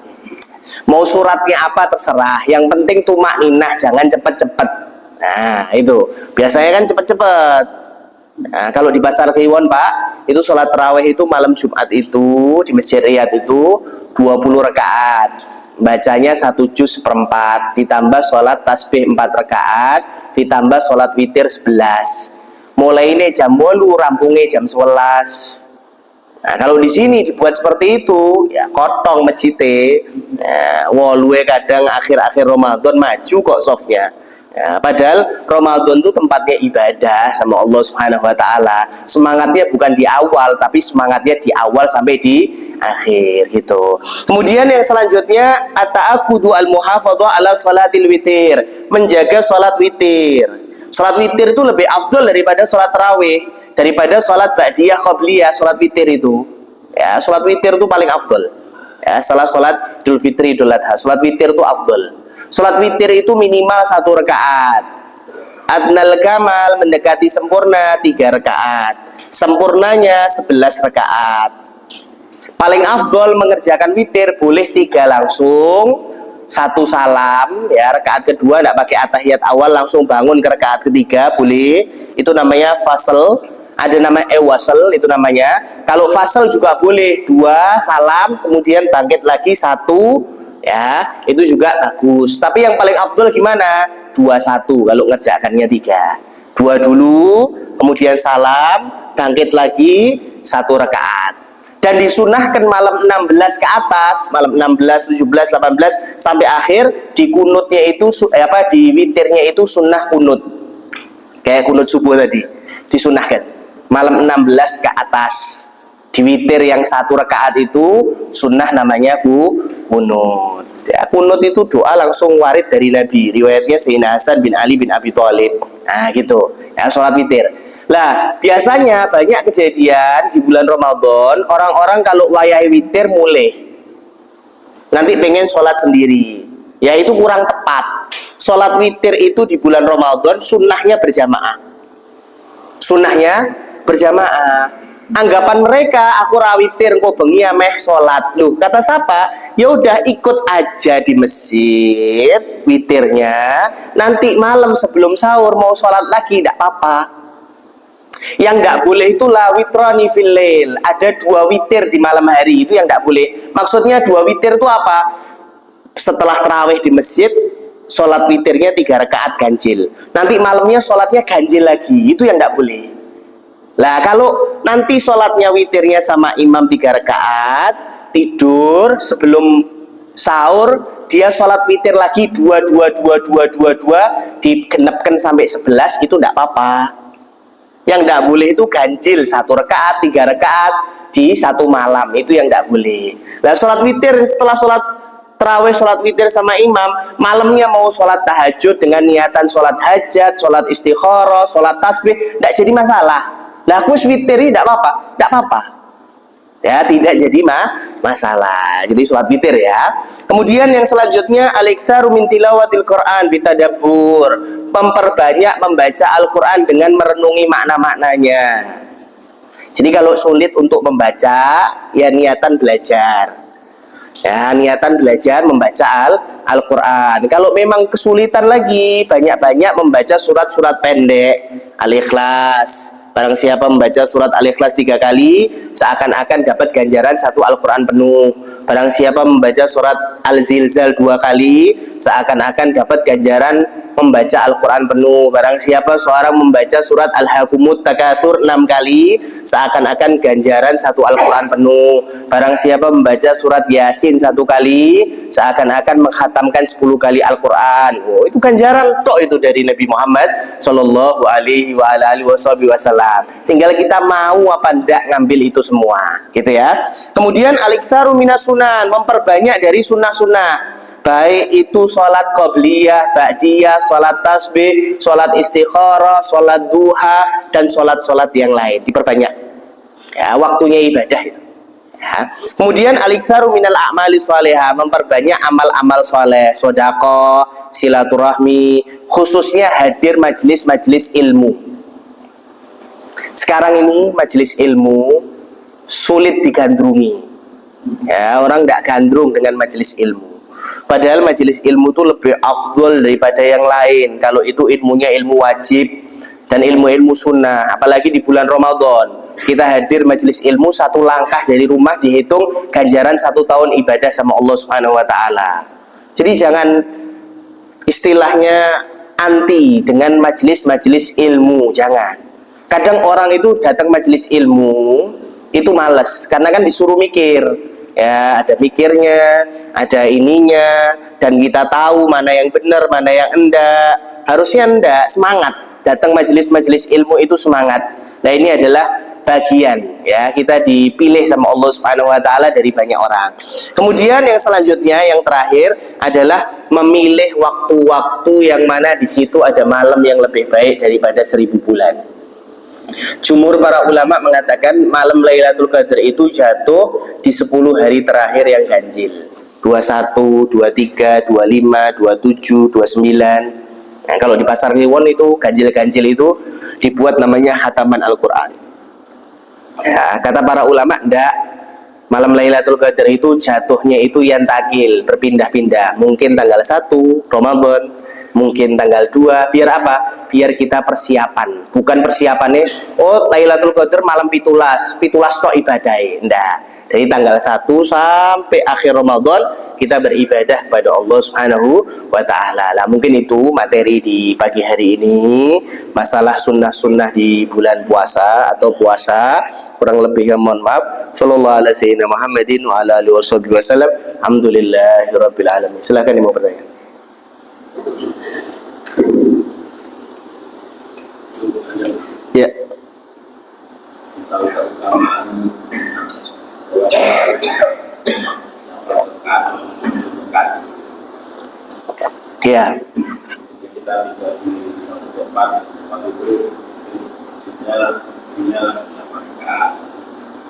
Mau suratnya apa terserah, yang penting tumakninah, jangan cepet-cepet. Nah itu biasanya kan cepet-cepet. Nah, kalau di Pasar Kliwon, Pak, itu sholat tarawih itu malam Jumat itu di Masjid Riyadh itu 20 rakaat, bacanya 1 juz seperempat, ditambah sholat tasbih 4 rakaat, ditambah sholat witir 11. Mulai ini jam 8, rampungnya jam 11. Nah, kalau di sini dibuat seperti itu, ya kotong masjidnya. Nah, walue kadang akhir-akhir Ramadan maju kok softnya. Ya, padahal Ramadan itu tempatnya ibadah sama Allah Subhanahu wa taala. Semangatnya bukan di awal, tapi semangatnya di awal sampai di akhir gitu. Kemudian yang selanjutnya at-ta'aqqudu al-muhafadzah ala sholatil witir, menjaga sholat witir. Sholat witir itu lebih afdol daripada sholat tarawih, daripada sholat ba'diyah qabliyah. Sholat witir itu ya, sholat witir itu paling afdol ya, setelah sholat Idul Fitri, Idul Adha, sholat witir itu afdol. Sholat witir itu minimal 1 rakaat. Adnal kamal, mendekati sempurna, 3 rakaat. Sempurnanya 11 rakaat. Paling afdol mengerjakan witir boleh 3 langsung, 1 salam ya, rakaat kedua tidak pakai atahiyat awal, langsung bangun ke rakaat ketiga boleh. Itu namanya fasal. Ada nama wasal, itu namanya. Kalau fasal juga boleh 2 salam kemudian bangkit lagi 1, ya itu juga bagus. Tapi yang paling afdol gimana? 2-1 kalau ngerjakannya 3. 2 dulu, kemudian salam, bangkit lagi 1 rakaat. Dan disunahkan malam 16 ke atas, malam 16, 17, 18 sampai akhir, di kunutnya itu di witirnya itu sunnah kunut. Kayak kunut subuh tadi, disunahkan malam 16 ke atas. Di witir yang 1 rakaat itu sunnah namanya kunut. Ya, kunut itu doa langsung warid dari Nabi. Riwayatnya Sayyidina Hasan bin Ali bin Abi Thalib. Nah gitu. Ya, sholat witir. Lah biasanya banyak kejadian di bulan Ramadan, orang-orang kalau wayai witir mulai nanti pengen sholat sendiri. Ya itu kurang tepat. Sholat witir itu di bulan Ramadan sunnahnya berjamaah. Sunnahnya berjamaah. Anggapan mereka, aku rawitir kok bengi meh sholat. Loh, kata siapa? Ya udah ikut aja di masjid witirnya. Nanti malam sebelum sahur mau sholat lagi, tidak apa-apa. Yang tidak boleh itu la witrani fil lail. Ada 2 witir di malam hari, itu yang tidak boleh. Maksudnya 2 witir itu apa? Setelah tarawih di masjid, sholat witirnya 3 rakaat ganjil. Nanti malamnya sholatnya ganjil lagi, itu yang tidak boleh. Lah kalau nanti sholatnya witirnya sama imam 3 rakaat, tidur sebelum sahur dia sholat witir lagi 2 digenapkan sampai 11, itu tidak apa-apa. Yang tidak boleh itu ganjil 1 rakaat, 3 rakaat di 1 malam, itu yang tidak boleh. Lah sholat witir setelah sholat tarawih, sholat witir sama imam, malamnya mau sholat tahajud dengan niatan sholat hajat, sholat istikharah, sholat tasbih, tidak jadi masalah. Lah aku witiri tidak apa-apa, tidak apa-apa. Ya, tidak jadi masalah. Jadi sholat witir ya. Kemudian yang selanjutnya al-iktsaru min tilawatil Quran bitadabbur, memperbanyak membaca Al-Quran dengan merenungi makna-maknanya. Jadi kalau sulit untuk membaca, ya niatan belajar. Ya, niatan belajar membaca Al-Quran. Kalau memang kesulitan lagi, banyak-banyak membaca surat-surat pendek. Al-Ikhlas. Barang siapa membaca surat Al-Ikhlas 3 kali, seakan-akan dapat ganjaran 1 Al-Quran penuh. Barang siapa membaca surat Al-Zilzal 2 kali, seakan-akan dapat ganjaran membaca Al-Quran penuh. Barang siapa seorang membaca surat Al-Hakumut Takatsur 6 kali, seakan-akan ganjaran 1 Al-Quran penuh. Barang siapa membaca surat Yasin 1 kali, seakan-akan menghatamkan 10 kali Al-Quran. Oh, itu ganjaran tok itu dari Nabi Muhammad Sallallahu Alaihi Wasallam. Tinggal kita mau apa ndak ngambil itu semua, gitu ya. Kemudian al-iktsaru minas sunan, memperbanyak dari sunnah-sunnah. Baik itu sholat qobliyah, ba'diyah, sholat tasbih, sholat istikharah, sholat duha, dan sholat-sholat yang lain diperbanyak. Ya, waktunya ibadah itu. Ya. Kemudian al-iktsaru minal a'mali sholihah, memperbanyak amal-amal soleh, sedekah, silaturahmi, khususnya hadir majelis-majelis ilmu. Sekarang ini majelis ilmu sulit digandrungi. Ya, orang tidak gandrung dengan majelis ilmu. Padahal majelis ilmu itu lebih afdol daripada yang lain. Kalau itu ilmunya ilmu wajib dan ilmu-ilmu sunnah. Apalagi di bulan Ramadan, kita hadir majelis ilmu 1 langkah dari rumah dihitung ganjaran 1 tahun ibadah sama Allah Subhanahu Wa Taala. Jadi jangan istilahnya anti dengan majelis-majelis ilmu, jangan. Kadang orang itu datang majelis ilmu itu males karena kan disuruh mikir. Ya, ada mikirnya, ada ininya, dan kita tahu mana yang benar, mana yang enggak. Harusnya enggak, semangat. Datang majelis-majelis ilmu itu semangat. Nah, ini adalah bagian, ya, kita dipilih sama Allah Subhanahu Wa Taala dari banyak orang. Kemudian yang selanjutnya, yang terakhir adalah memilih waktu-waktu yang mana di situ ada malam yang lebih baik daripada 1000 bulan. Jumhur para ulama mengatakan malam Lailatul Qadar itu jatuh di 10 hari terakhir yang ganjil. 21, 23, 25, 27, 29. Nah, kalau di Pasar Kliwon itu ganjil-ganjil itu dibuat namanya khataman Al-Quran. Ya, kata para ulama enggak. Malam Lailatul Qadar itu jatuhnya itu yantakil, berpindah-pindah. Mungkin tanggal 1 Ramadan, mungkin tanggal 2. Biar apa? Biar kita persiapan. Bukan persiapannya, oh Lailatul Qadar malam pitulas tok ibadai. Enggak. Dari tanggal 1 sampai akhir Ramadan kita beribadah kepada Allah Subhanahu wa Ta'ala. Lah, mungkin itu materi di pagi hari ini, masalah sunnah-sunnah di bulan puasa atau puasa. Kurang lebihnya mohon maaf. Sallallahu alaihi wasallam Muhammadin wa ala alihi wasallam. Alhamdulillahirabbil alamin. Silakan yang mau bertanya. Ya. Ya.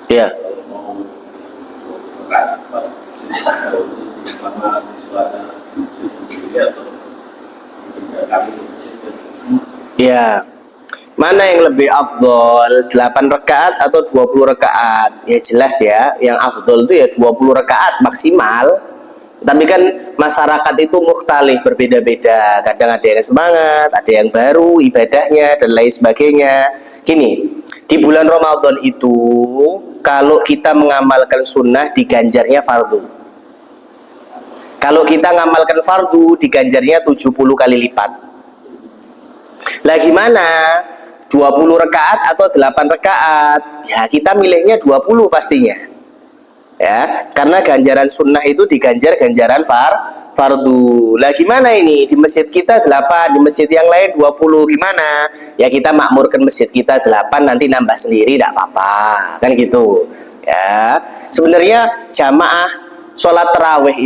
Ya. Ya. Mana yang lebih afdol, 8 rakaat atau 20 rakaat? Ya jelas ya, yang afdol itu ya 20 rakaat maksimal. Tapi kan masyarakat itu mukhtalif, berbeda-beda. Kadang ada yang semangat, ada yang baru ibadahnya dan lain sebagainya. Gini, di bulan Ramadan itu kalau kita mengamalkan sunnah diganjarnya fardu. Kalau kita mengamalkan fardu diganjarnya 70 kali lipat. Lah gimana? 20 rakaat atau 8 rakaat? Ya kita milihnya 20 pastinya. Ya, karena ganjaran sunnah itu diganjar ganjaran fardu. Lah gimana ini? Di masjid kita 8, di masjid yang lain 20, gimana? Ya kita makmurkan masjid kita 8, nanti nambah sendiri tidak apa-apa. Kan gitu. Ya. Sebenarnya jamaah sholat tarawih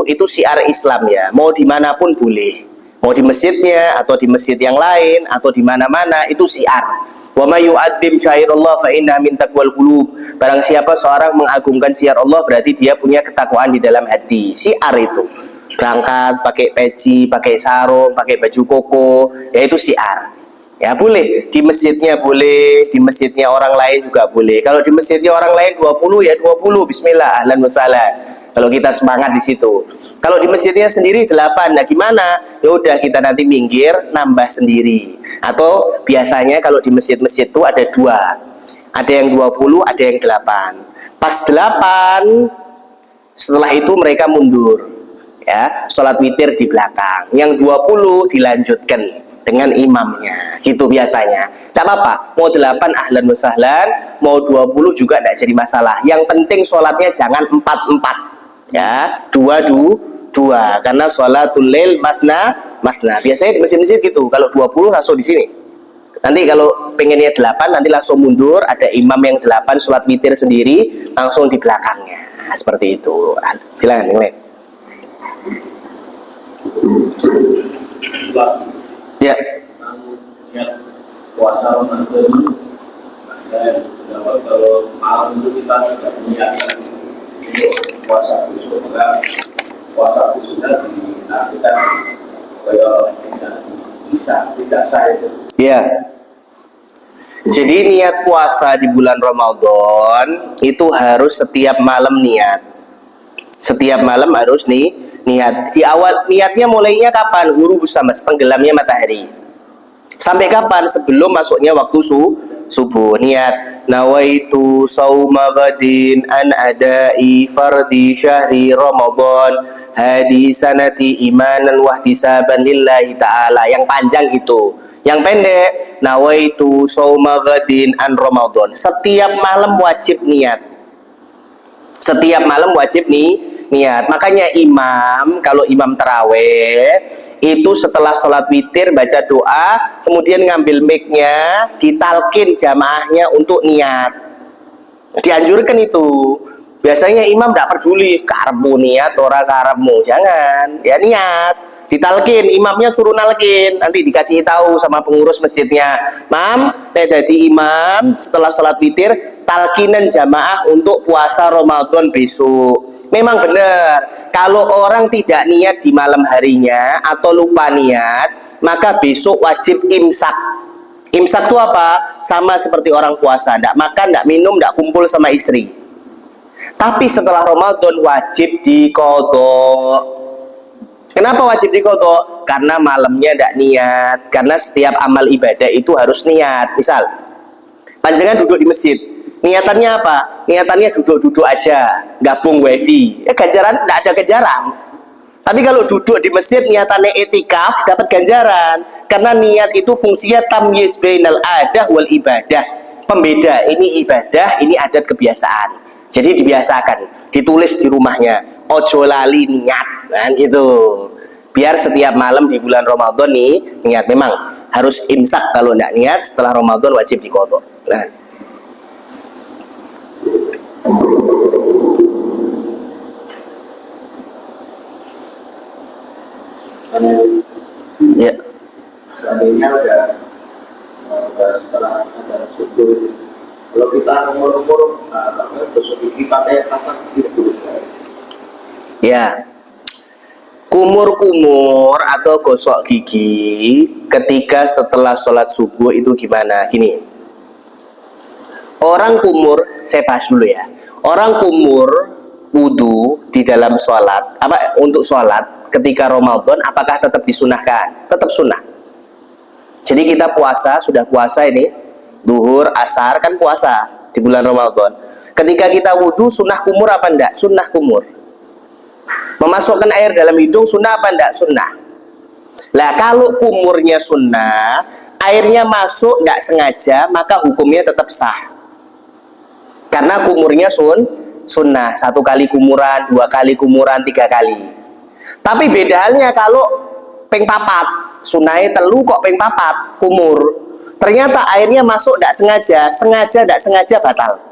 itu syiar Islam ya. Mau dimanapun boleh. Mau di masjidnya atau di masjid yang lain atau di mana-mana itu syiar. Wa may yu'azzim syairallah fa inna min taqwal qulub. Barang siapa seorang mengagungkan syiar Allah berarti dia punya ketakwaan di dalam hati. Syiar itu. Berangkat pakai peci, pakai sarung, pakai baju koko, ya itu syiar. Ya boleh, di masjidnya boleh, di masjidnya orang lain juga boleh. Kalau di masjidnya orang lain 20 ya 20, bismillah, ahlan wa sahlan. Kalau kita semangat di situ. Kalau di masjidnya sendiri 8, nah gimana? Ya udah kita nanti minggir nambah sendiri. Atau biasanya kalau di masjid-masjid itu ada 2. Ada yang 20, ada yang 8. Pas 8, setelah itu mereka mundur. Ya, sholat witir di belakang. Yang 20 dilanjutkan dengan imamnya. Gitu biasanya. Tidak apa-apa. Mau 8 ahlan wa sahlan, mau 20 juga tidak jadi masalah. Yang penting sholatnya jangan 4-4. Ya, 2-2. Karena sholatul lail matna. Biasanya di masjid-masjid gitu. Kalau 20 langsung di sini. Nanti kalau pengennya 8, nanti langsung mundur. Ada imam yang 8 sholat witir sendiri, langsung di belakangnya. Nah, seperti itu. Silakan yang lain. Ya. Puasa Ramadan kalau malam itu kita tidak menyiapkan puasa besok, maka puasa itu sudah diartikan tidak sah itu. Ya. Jadi niat puasa di bulan Ramadan itu harus setiap malam niat. Setiap malam harus niat. Di awal niatnya mulainya kapan? Ghurubus syams, tenggelamnya matahari. Sampai kapan? Sebelum masuknya waktu subuh. Niat nawaitu sauma ghadin an adai fardi syahri Ramadan hadi sanati imanan wahtisaban lillahi ta'ala. Yang panjang itu. Yang pendek nawaitu sauma ghadin an Ramadan. Setiap malam wajib niat. Setiap malam wajib niat. Makanya imam, kalau imam taraweh itu setelah sholat witir baca doa, kemudian ngambil mic-nya, ditalkin jamaahnya untuk niat. Dianjurkan itu. Biasanya imam tidak peduli karepmu niat ora karepmu, jangan. Ya niat, ditalkin, imamnya suruh nalkin. Nanti dikasih tahu sama pengurus masjidnya, "Mam, nek dadi imam setelah sholat witir talkinan jamaah untuk puasa Ramadan besok." Memang benar, kalau orang tidak niat di malam harinya atau lupa niat, maka besok wajib imsak. Imsak itu apa? Sama seperti orang puasa, tidak makan, tidak minum, tidak kumpul sama istri. Tapi setelah Ramadan wajib diqodho. Kenapa wajib diqodho? Karena malamnya tidak niat. Karena setiap amal ibadah itu harus niat. Misal, panjenengan duduk di masjid, niatannya apa? Niatannya duduk-duduk aja, gabung wifi. Ganjaran tidak ada ganjaran. Tapi kalau duduk di masjid niatannya etikaf, dapat ganjaran. Karena niat itu fungsinya tamyiz bainal adah wal ibadah. Pembeda, ini ibadah, ini adat kebiasaan. Jadi dibiasakan, ditulis di rumahnya. Ojo lali niat, kan gitu. Biar setiap malam di bulan Ramadan niat. Memang harus imsak, kalau tidak niat setelah Ramadan wajib diqodho. Nah. Ya. Seandainya udah setelah ada subuh, kalau kita umur besok ini pakai kasar gitu. Ya. Kumur-kumur atau gosok gigi ketika setelah sholat subuh itu gimana? Gini. Orang kumur, saya bahas dulu ya. Orang kumur wudu di dalam sholat, untuk sholat ketika Ramadan, apakah tetap disunahkan? Tetap sunnah. Jadi kita puasa, sudah puasa ini, duhur, asar, kan puasa di bulan Ramadan. Ketika kita wudu, sunnah kumur apa enggak? Sunnah kumur. Memasukkan air dalam hidung, sunnah apa enggak? Sunnah. Lah kalau kumurnya sunnah, airnya masuk enggak sengaja, maka hukumnya tetap sah. Karena kumurnya sunnah. 1 kali kumuran, 2 kali kumuran, 3 kali. Tapi beda halnya kalau ping 4, sunai telu kok ping 4 kumur. Ternyata airnya masuk tidak sengaja tidak sengaja batal.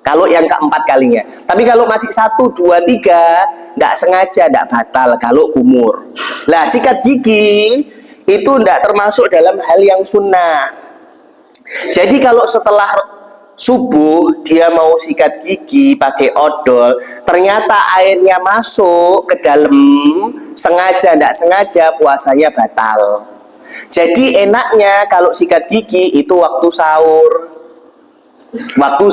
Kalau yang keempat kalinya. Tapi kalau masih 1, 2, 3 tidak sengaja tidak batal kalau kumur. Lah sikat gigi itu tidak termasuk dalam hal yang sunnah. Jadi kalau setelah subuh dia mau sikat gigi pakai odol, ternyata airnya masuk ke dalam, sengaja tidak sengaja, puasanya batal. Jadi enaknya kalau sikat gigi itu waktu sahur. Waktu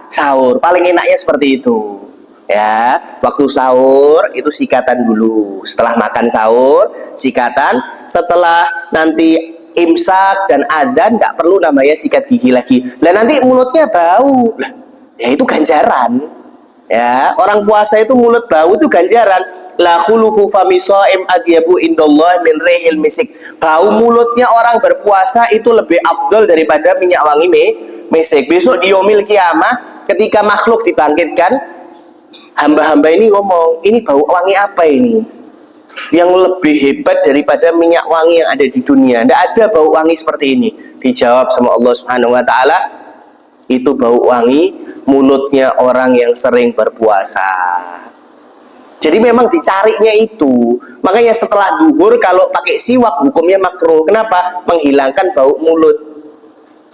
sahur paling enaknya seperti itu. Ya, waktu sahur itu sikatan dulu. Setelah makan sahur, sikatan. Setelah nanti imsak dan adzan, nggak perlu namanya sikat gigi lagi. Lah nanti mulutnya bau. Lah, ya itu ganjaran. Ya, orang puasa itu mulut bau itu ganjaran. La khulufu fami shaim adyabu indallah min rihil misik. Bau mulutnya orang berpuasa itu lebih afdol daripada minyak wangi misik. Besok di yaumil kiamah ketika makhluk dibangkitkan, hamba-hamba ini ngomong, ini bau wangi apa ini yang lebih hebat daripada minyak wangi yang ada di dunia? Tidak ada bau wangi seperti ini. Dijawab sama Allah Subhanahu wa taala, itu bau wangi mulutnya orang yang sering berpuasa. Jadi memang dicarinya itu. Makanya setelah duhur kalau pakai siwak hukumnya makruh. Kenapa? Menghilangkan bau mulut.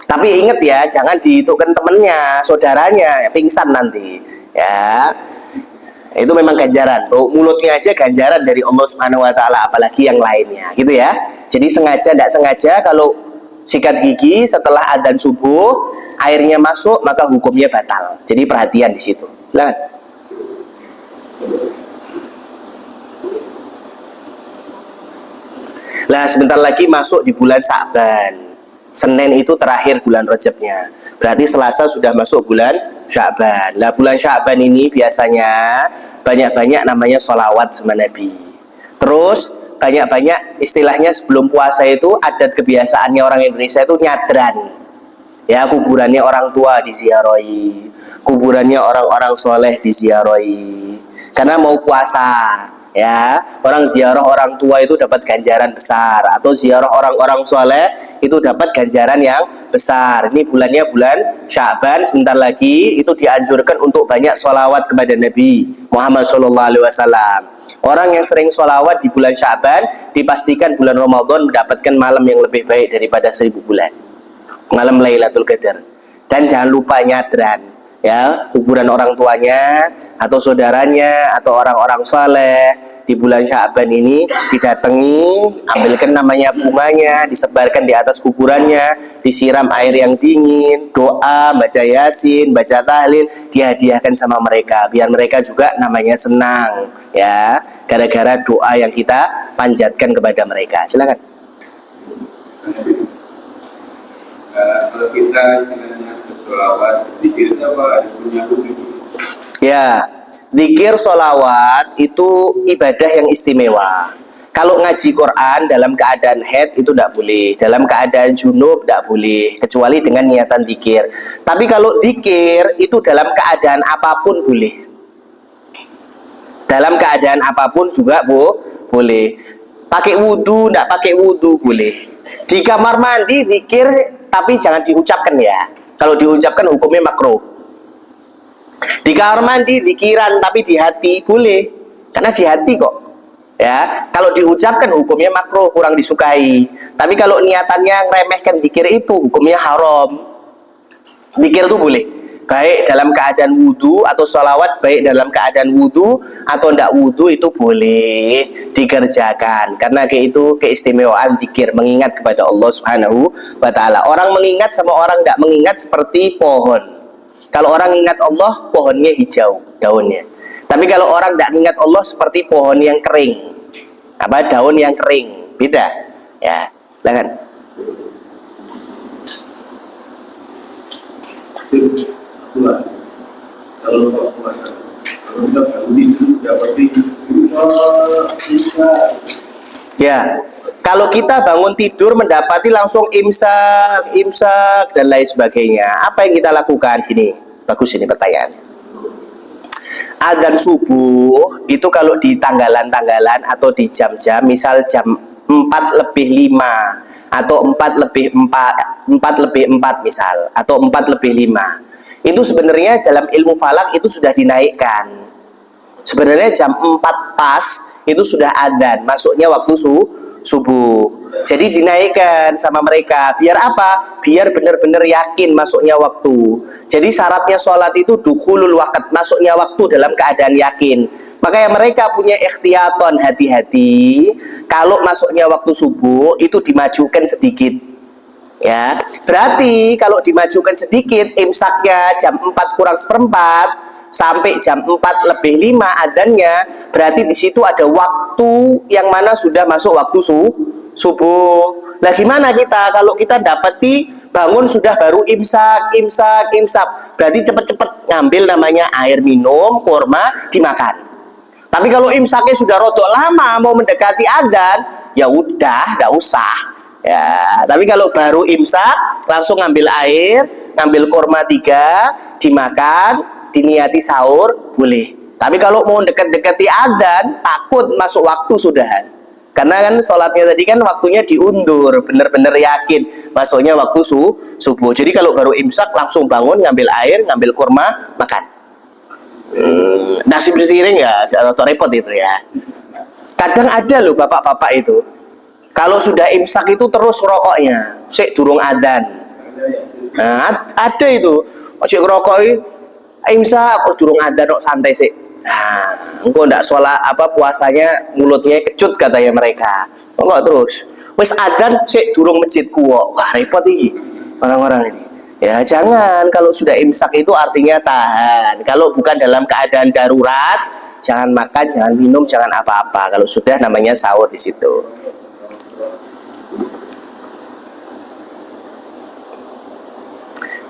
Tapi ingat ya, jangan dihitungkan temennya, saudaranya, pingsan nanti. Ya, itu memang ganjaran. Bau mulutnya aja ganjaran dari Allah Subhanahu wa taala, apalagi yang lainnya, gitu ya. Jadi sengaja tidak sengaja kalau sikat gigi setelah adzan subuh, airnya masuk maka hukumnya batal. Jadi perhatian di situ. Silakan. Lah sebentar lagi masuk di bulan Sya'ban. Senin itu terakhir bulan Rajabnya. Berarti Selasa sudah masuk bulan Sya'ban. Lah bulan Sya'ban ini biasanya banyak-banyak namanya sholawat sama Nabi. Terus banyak-banyak istilahnya sebelum puasa itu adat kebiasaannya orang Indonesia itu nyadran. Ya, kuburannya orang tua diziarahi, kuburannya orang-orang soleh diziarahi. Karena mau puasa. Ya, orang ziarah orang tua itu dapat ganjaran besar, atau ziarah orang-orang soleh itu dapat ganjaran yang besar. Ini bulannya bulan Sya'ban, sebentar lagi itu dianjurkan untuk banyak sholawat kepada Nabi Muhammad SAW. Orang yang sering sholawat di bulan Sya'ban dipastikan bulan Ramadan mendapatkan malam yang lebih baik daripada 1000 bulan, malam Lailatul Qadar. Dan jangan lupa nyadran, ya, kuburan orang tuanya atau saudaranya atau orang-orang saleh di bulan Sya'ban ini didatangi, ambilkan namanya bunganya, disebarkan di atas kuburannya, disiram air yang dingin, doa, baca yasin, baca tahlil, dihadiahkan sama mereka biar mereka juga namanya senang, ya, gara-gara doa yang kita panjatkan kepada mereka. Silakan. Kalau kita istilahnya bersolawat, dikirnya apa? Punya begitu. Ya, zikir sholawat itu ibadah yang istimewa. Kalau ngaji Quran dalam keadaan haid itu tidak boleh, dalam keadaan junub tidak boleh, kecuali dengan niatan zikir. Tapi kalau zikir itu dalam keadaan apapun boleh. Dalam keadaan apapun juga boleh. Pakai wudhu, tidak pakai wudhu boleh. Di kamar mandi zikir, tapi jangan diucapkan ya. Kalau diucapkan hukumnya makruh. Di kamar mandi zikiran tapi di hati boleh, karena di hati kok, ya. Kalau diucapkan hukumnya makruh, kurang disukai. Tapi kalau niatannya ngeremehkan zikir itu hukumnya haram. Zikir itu boleh, baik dalam keadaan wudhu atau sholawat, baik dalam keadaan wudhu atau tidak wudhu itu boleh dikerjakan, karena itu keistimewaan zikir, mengingat kepada Allah Subhanahu wa taala. Orang mengingat sama orang tidak mengingat seperti pohon. Kalau orang ingat Allah, pohonnya hijau daunnya. Tapi kalau orang tidak ingat Allah, seperti pohon yang kering, daun yang kering, beda. Ya, silakan. Kalau puasa, kalau kita baru itu dapat bisa. Ya, kalau kita bangun tidur mendapati langsung imsak dan lain sebagainya, apa yang kita lakukan? Gini, bagus ini pertanyaannya. Adzan subuh itu kalau di tanggalan-tanggalan atau di jam-jam, misal jam 4:05 atau 4:04 misal, atau 4:05, itu sebenarnya dalam ilmu falak itu sudah dinaikkan. Sebenarnya jam 4 pas itu sudah adzan, masuknya waktu subuh. Jadi dinaikkan sama mereka. Biar apa? Biar benar-benar yakin masuknya waktu. Jadi syaratnya sholat itu dukhulul waqt, masuknya waktu dalam keadaan yakin. Makanya mereka punya ikhtiyaton, hati-hati. Kalau masuknya waktu subuh itu dimajukan sedikit. Ya, berarti kalau dimajukan sedikit, imsaknya jam 4 kurang seperempat, sampai jam 4:05 adzannya, berarti di situ ada waktu yang mana sudah masuk waktu subuh. Nah gimana kita kalau kita dapati bangun sudah baru imsak, berarti cepet-cepet ngambil namanya air minum, kurma, dimakan. Tapi kalau imsaknya sudah rodok lama mau mendekati adzan, ya udah nggak usah. Ya, tapi kalau baru imsak langsung ngambil air, ngambil kurma 3, dimakan, diniati sahur boleh. Tapi kalau mau dekat-dekati adzan, takut masuk waktu sudahan. Karena kan sholatnya tadi kan waktunya diundur, bener-bener yakin masuknya waktu subuh. Jadi kalau baru imsak langsung bangun, ngambil air, ngambil kurma, makan. Nasi bersiring ya, atau repot itu ya. Kadang ada loh bapak-bapak itu, kalau sudah imsak itu terus rokoknya, sik durung adzan. Nah, ada itu, cek ngerokok imsak, durung adzan kok santai sik. Nah, engkau ndak sholat puasanya mulutnya kecut katanya mereka. Enggak terus. Wis adzan sik durung masjid kuwo. Wah, repot iki orang-orang ini. Ya jangan, kalau sudah imsak itu artinya tahan. Kalau bukan dalam keadaan darurat, jangan makan, jangan minum, jangan apa-apa. Kalau sudah namanya sahur di situ.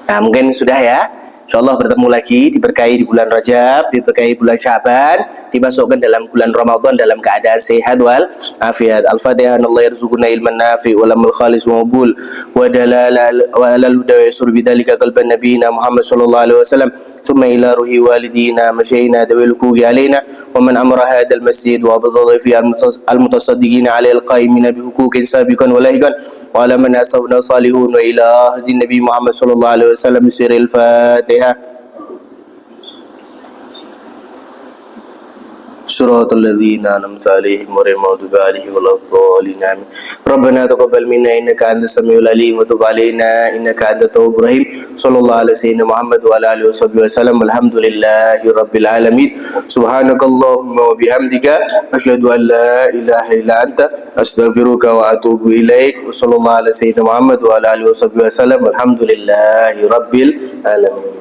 Nah, mungkin sudah ya. InsyaAllah bertemu lagi, diberkahi di bulan Rajab, diberkahi bulan Syaban, dimasukkan dalam bulan Ramadan dalam keadaan sehat wal afiat. Al-Fatihah. Allah yarzuquna ilman nafi wa lamul khalis wa mabul wa dalal wa alal huda wa yasur bidhalika qalban nabiyina Muhammad sallallahu alaihi wasallam ثم إلى روح والدينا مشينا ذوي الحقوق علينا ومن أمر هذا المسجد وأبغض فيه المتصدقين عليه القائمين بحقوق سابقا ولاحقا وعلى من أسونا صالحون وإلى عهد النبي محمد صلى الله عليه وسلم سير الفاتحة. صراط الذين أنعمت عليهم غير المغضوب عليهم ولا الضالين آمين. ربنا تقبل منا إنك أنت السميع العليم وتب علينا إنك أنت التواب الرحيم. صلى الله على سيدنا محمد وعلى آله وصحبه وسلم. الحمد لله رب العالمين. سبحانك اللهم وبحمدك أشهد أن لا إله إلا أنت أستغفرك وأتوب إليك. وصلى الله على سيدنا محمد وعلى آله وصحبه وسلم. الحمد لله رب العالمين.